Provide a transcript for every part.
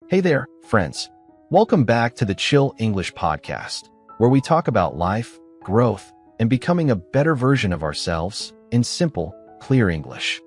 Hey there, friends. Welcome back to the Chill English Podcast, where we talk about life, growth, and becoming a better version of ourselves in simple, clear English.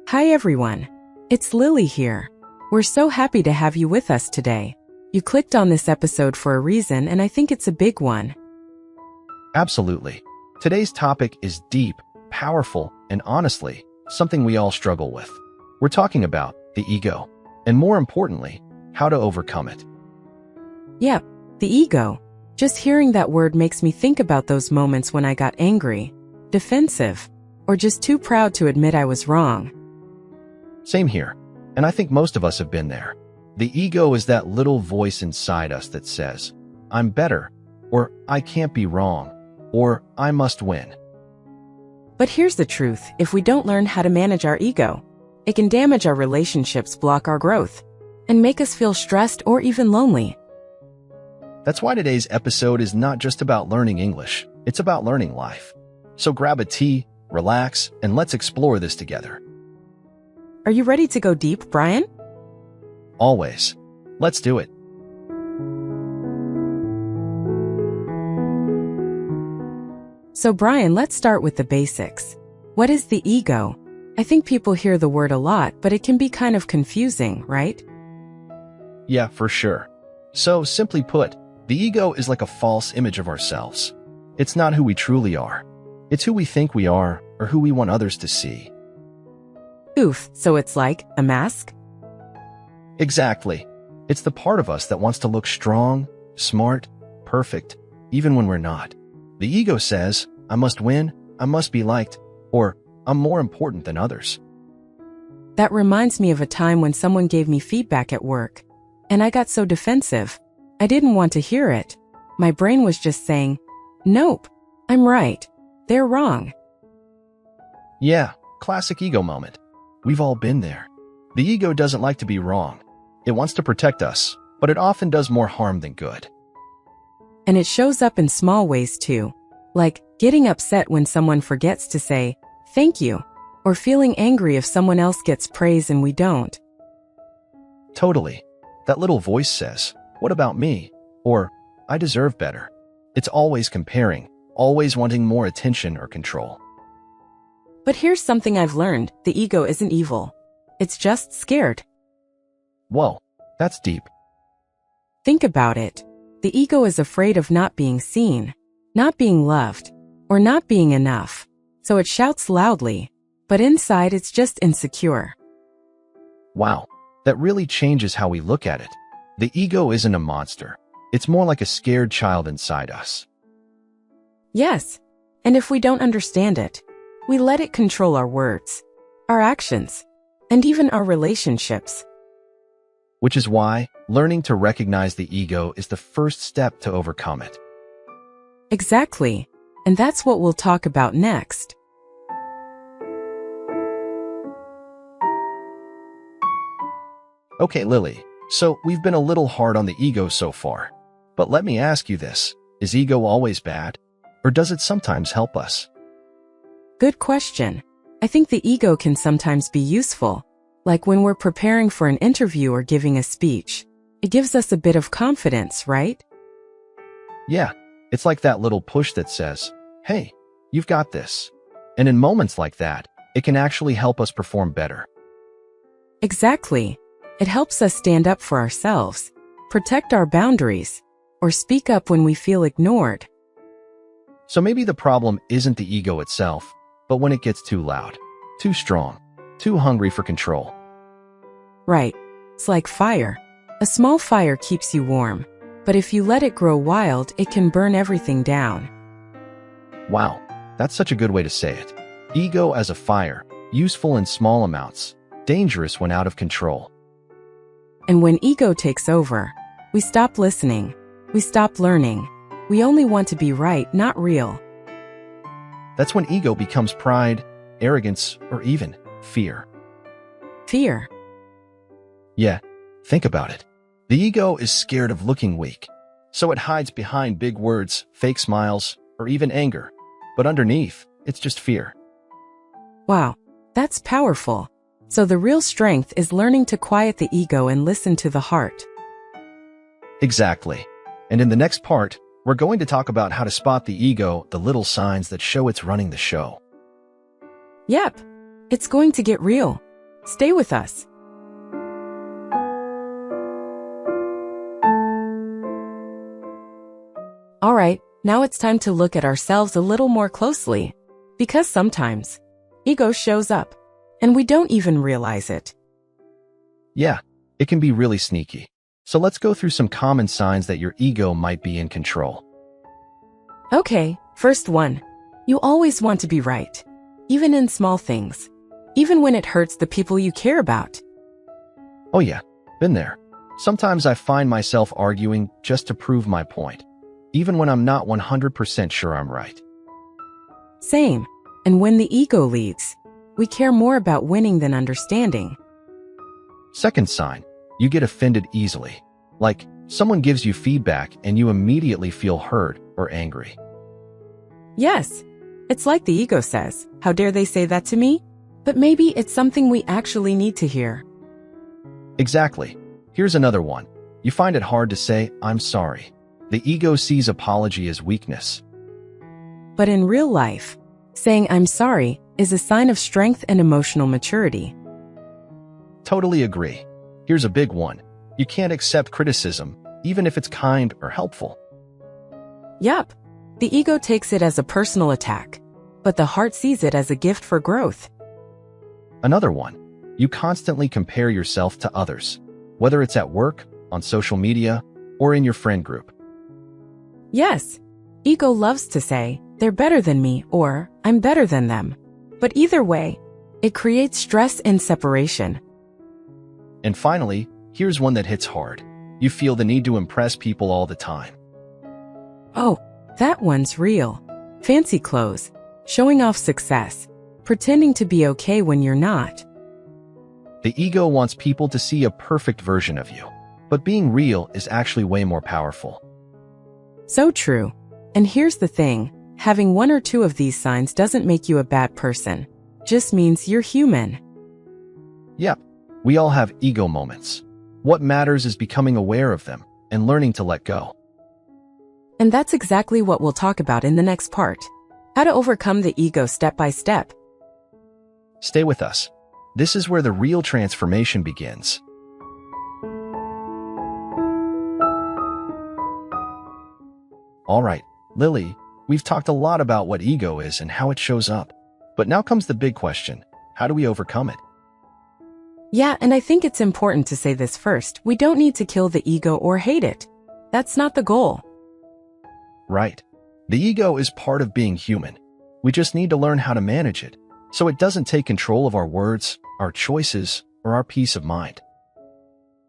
Hi everyone, it's Lily here. We're so happy to have you with us today. You clicked on this episode for a reason, and I think it's a big one. Absolutely. Today's topic is deep, powerful, and honestly, something we all struggle with. We're talking about the ego, and more importantly, how to overcome it. Yep, the ego. Just hearing that word makes me think about those moments when I got angry, defensive, or just too proud to admit I was wrong. Same here, and I think most of us have been there. The ego is that little voice inside us that says, I'm better, or I can't be wrong, or I must win. But here's the truth, if we don't learn how to manage our ego, it can damage our relationships, block our growth, and make us feel stressed or even lonely. That's why today's episode is not just about learning English, it's about learning life. So grab a tea, relax, and let's explore this together. Are you ready to go deep, Brian? Always. Let's do it. So Brian, let's start with the basics. What is the ego? I think people hear the word a lot, but it can be kind of confusing, right? Yeah, for sure. So, simply put, the ego is like a false image of ourselves. It's not who we truly are. It's who we think we are or who we want others to see. Oof, so it's like a mask? Exactly. It's the part of us that wants to look strong, smart, perfect, even when we're not. The ego says, I must win, I must be liked, or I'm more important than others. That reminds me of a time when someone gave me feedback at work, and I got so defensive. I didn't want to hear it. My brain was just saying, nope, I'm right. They're wrong. Yeah, classic ego moment. We've all been there. The ego doesn't like to be wrong. It wants to protect us, but it often does more harm than good. And it shows up in small ways too, like getting upset when someone forgets to say, thank you, or feeling angry if someone else gets praise and we don't. Totally. That little voice says, what about me? Or, I deserve better. It's always comparing, always wanting more attention or control. But here's something I've learned, the ego isn't evil. It's just scared. Whoa, that's deep. Think about it. The ego is afraid of not being seen, not being loved, or not being enough. So it shouts loudly, but inside it's just insecure. Wow, that really changes how we look at it. The ego isn't a monster. It's more like a scared child inside us. Yes, and if we don't understand it, we let it control our words, our actions, and even our relationships. Which is why learning to recognize the ego is the first step to overcome it. Exactly, and that's what we'll talk about next. Okay, Lily, so we've been a little hard on the ego so far. But let me ask you this, is ego always bad? Or does it sometimes help us? Good question. I think the ego can sometimes be useful, like when we're preparing for an interview or giving a speech. It gives us a bit of confidence, right? Yeah, it's like that little push that says, hey, you've got this. And in moments like that, it can actually help us perform better. Exactly. It helps us stand up for ourselves, protect our boundaries, or speak up when we feel ignored. So maybe the problem isn't the ego itself, but when it gets too loud, too strong, too hungry for control. Right. It's like fire. A small fire keeps you warm, but if you let it grow wild, it can burn everything down. Wow, that's such a good way to say it. Ego as a fire, useful in small amounts, dangerous when out of control. And when ego takes over, we stop listening, we stop learning. We only want to be right, not real. That's when ego becomes pride, arrogance, or even fear. Fear. Yeah, think about it. The ego is scared of looking weak, so it hides behind big words, fake smiles, or even anger. But underneath, it's just fear. Wow, that's powerful. So the real strength is learning to quiet the ego and listen to the heart. Exactly. And in the next part, we're going to talk about how to spot the ego, the little signs that show it's running the show. Yep, it's going to get real. Stay with us. Alright, now it's time to look at ourselves a little more closely. Because sometimes, ego shows up, and we don't even realize it. Yeah, it can be really sneaky. So let's go through some common signs that your ego might be in control. Okay, first one. You always want to be right. Even in small things. Even when it hurts the people you care about. Oh yeah, been there. Sometimes I find myself arguing just to prove my point, even when I'm not 100% sure I'm right. Same. And when the ego leads, we care more about winning than understanding. Second sign, you get offended easily. Like, someone gives you feedback and you immediately feel hurt or angry. Yes, it's like the ego says, how dare they say that to me? But maybe it's something we actually need to hear. Exactly. Here's another one. You find it hard to say, I'm sorry. The ego sees apology as weakness. But in real life, saying I'm sorry is a sign of strength and emotional maturity. Totally agree. Here's a big one. You can't accept criticism, even if it's kind or helpful. Yup. The ego takes it as a personal attack, but the heart sees it as a gift for growth. Another one. You constantly compare yourself to others, whether it's at work, on social media, or in your friend group. Yes. Ego loves to say, they're better than me or I'm better than them. But either way, it creates stress and separation. And finally, here's one that hits hard. You feel the need to impress people all the time. Oh, that one's real. Fancy clothes, showing off success, pretending to be okay when you're not. The ego wants people to see a perfect version of you, but being real is actually way more powerful. So true. And here's the thing, having one or two of these signs doesn't make you a bad person. Just means you're human. Yep, we all have ego moments. What matters is becoming aware of them and learning to let go. And that's exactly what we'll talk about in the next part. How to overcome the ego step by step. Stay with us. This is where the real transformation begins. All right, Lily, we've talked a lot about what ego is and how it shows up. But now comes the big question. How do we overcome it? Yeah, and I think it's important to say this first. We don't need to kill the ego or hate it. That's not the goal. Right. The ego is part of being human. We just need to learn how to manage it, so it doesn't take control of our words, our choices, or our peace of mind.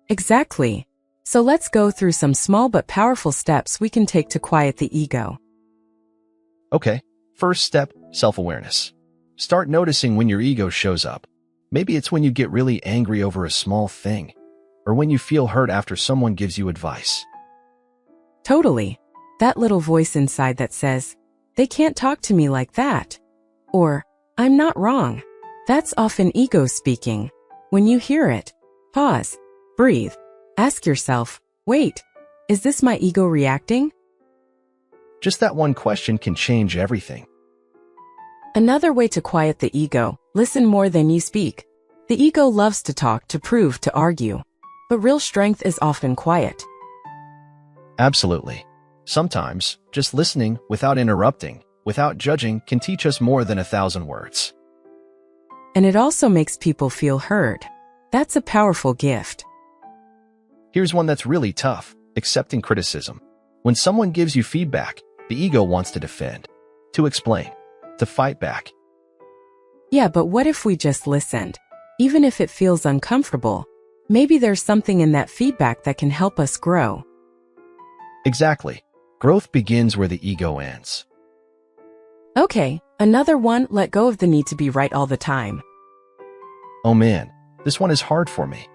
Exactly. So let's go through some small but powerful steps we can take to quiet the ego. Okay, first step, self-awareness. Start noticing when your ego shows up. Maybe it's when you get really angry over a small thing, or when you feel hurt after someone gives you advice. Totally. That little voice inside that says, they can't talk to me like that. Or, I'm not wrong. That's often ego speaking. When you hear it, pause, breathe, ask yourself, wait, is this my ego reacting? Just that one question can change everything. Another way to quiet the ego, listen more than you speak. The ego loves to talk, to prove, to argue. But real strength is often quiet. Absolutely. Sometimes, just listening without interrupting, without judging, can teach us more than 1,000 words. And it also makes people feel heard. That's a powerful gift. Here's one that's really tough, accepting criticism. When someone gives you feedback, the ego wants to defend, to explain, to fight back. Yeah, but what if we just listened? Even if it feels uncomfortable, maybe there's something in that feedback that can help us grow. Exactly. Growth begins where the ego ends. Okay, another one, let go of the need to be right all the time. Oh man, this one is hard for me.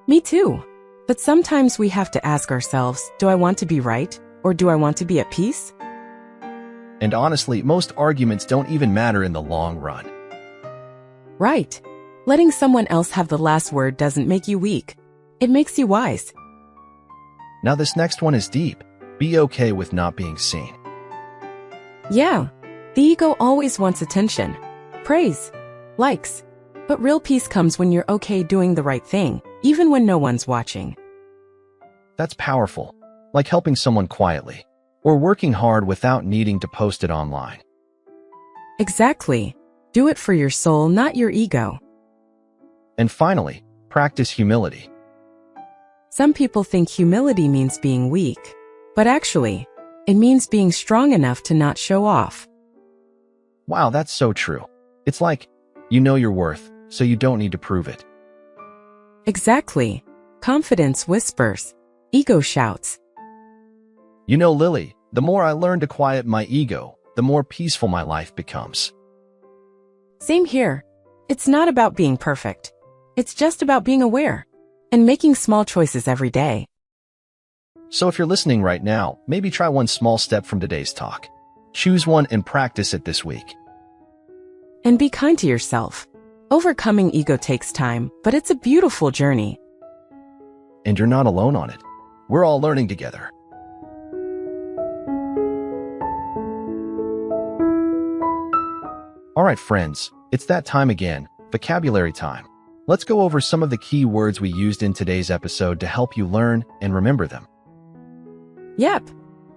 Me too. But sometimes we have to ask ourselves, do I want to be right? Or do I want to be at peace? And honestly, most arguments don't even matter in the long run. Right. Letting someone else have the last word doesn't make you weak. It makes you wise. Now this next one is deep. Be okay with not being seen. Yeah, the ego always wants attention, praise, likes. But real peace comes when you're okay doing the right thing, even when no one's watching. That's powerful, like helping someone quietly, or working hard without needing to post it online. Exactly. Do it for your soul, not your ego. And finally, practice humility. Some people think humility means being weak, but actually, it means being strong enough to not show off. Wow, that's so true. It's like, you know your worth, so you don't need to prove it. Exactly. Confidence whispers. Ego shouts. You know, Lily, the more I learn to quiet my ego, the more peaceful my life becomes. Same here. It's not about being perfect. It's just about being aware and making small choices every day. So if you're listening right now, maybe try one small step from today's talk. Choose one and practice it this week. And be kind to yourself. Overcoming ego takes time, but it's a beautiful journey. And you're not alone on it. We're all learning together. All right, friends, it's that time again, vocabulary time. Let's go over some of the key words we used in today's episode to help you learn and remember them. Yep.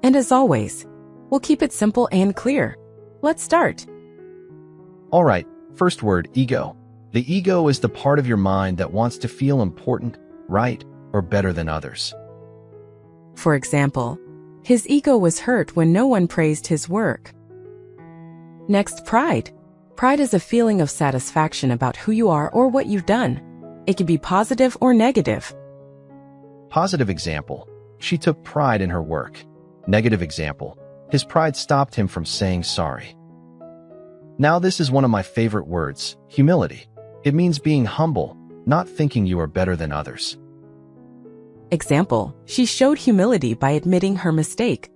And as always, we'll keep it simple and clear. Let's start. All right, first word, ego. The ego is the part of your mind that wants to feel important, right, or better than others. For example, his ego was hurt when no one praised his work. Next, pride. Pride is a feeling of satisfaction about who you are or what you've done. It can be positive or negative. Positive example, she took pride in her work. Negative example, his pride stopped him from saying sorry. Now this is one of my favorite words, humility. It means being humble, not thinking you are better than others. Example, she showed humility by admitting her mistake.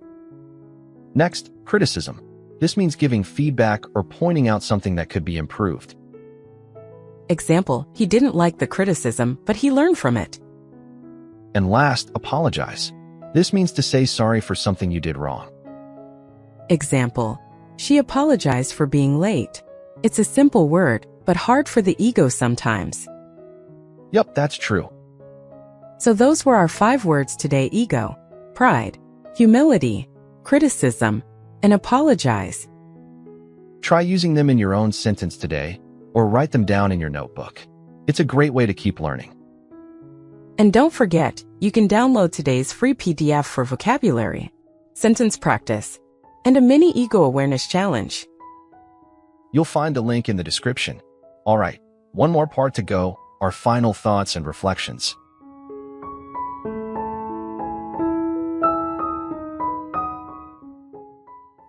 Next, criticism. This means giving feedback or pointing out something that could be improved. Example, he didn't like the criticism, but he learned from it. And last, apologize. This means to say sorry for something you did wrong. Example, she apologized for being late. It's a simple word, but hard for the ego sometimes. Yep, that's true. So those were our 5 words today: ego, pride, humility, criticism, and apologize. Try using them in your own sentence today, or write them down in your notebook. It's a great way to keep learning. And don't forget, you can download today's free PDF for vocabulary, sentence practice, and a mini ego awareness challenge. You'll find a link in the description. All right, one more part to go, our final thoughts and reflections.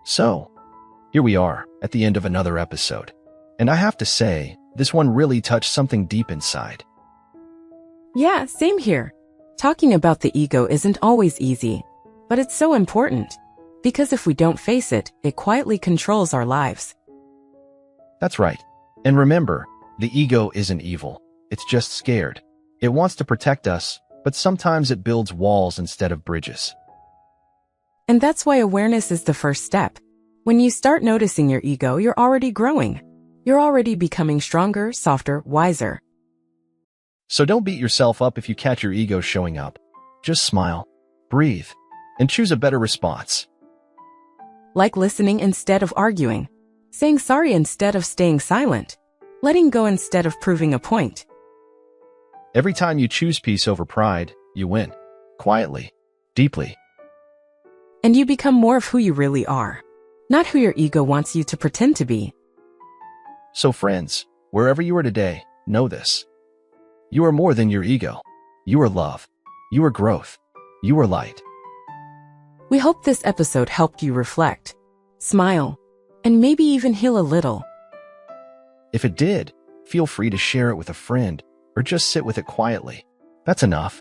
So, here we are, at the end of another episode. And I have to say, this one really touched something deep inside. Yeah, same here. Talking about the ego isn't always easy, but it's so important. Because if we don't face it, it quietly controls our lives. That's right. And remember, the ego isn't evil. It's just scared. It wants to protect us, but sometimes it builds walls instead of bridges. And that's why awareness is the first step. When you start noticing your ego, you're already growing. You're already becoming stronger, softer, wiser. So don't beat yourself up if you catch your ego showing up. Just smile, breathe, and choose a better response. Like listening instead of arguing, saying sorry instead of staying silent, letting go instead of proving a point. Every time you choose peace over pride, you win. Quietly, deeply. And you become more of who you really are, not who your ego wants you to pretend to be. So friends, wherever you are today, know this. You are more than your ego. You are love. You are growth. You are light. We hope this episode helped you reflect, smile, and maybe even heal a little. If it did, feel free to share it with a friend or just sit with it quietly. That's enough.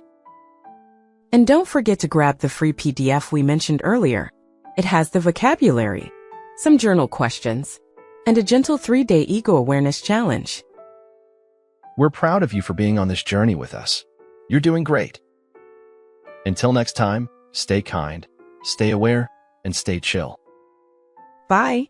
And don't forget to grab the free PDF we mentioned earlier. It has the vocabulary, some journal questions, and a gentle 3-day ego awareness challenge. We're proud of you for being on this journey with us. You're doing great. Until next time, stay kind, stay aware, and stay chill. Bye.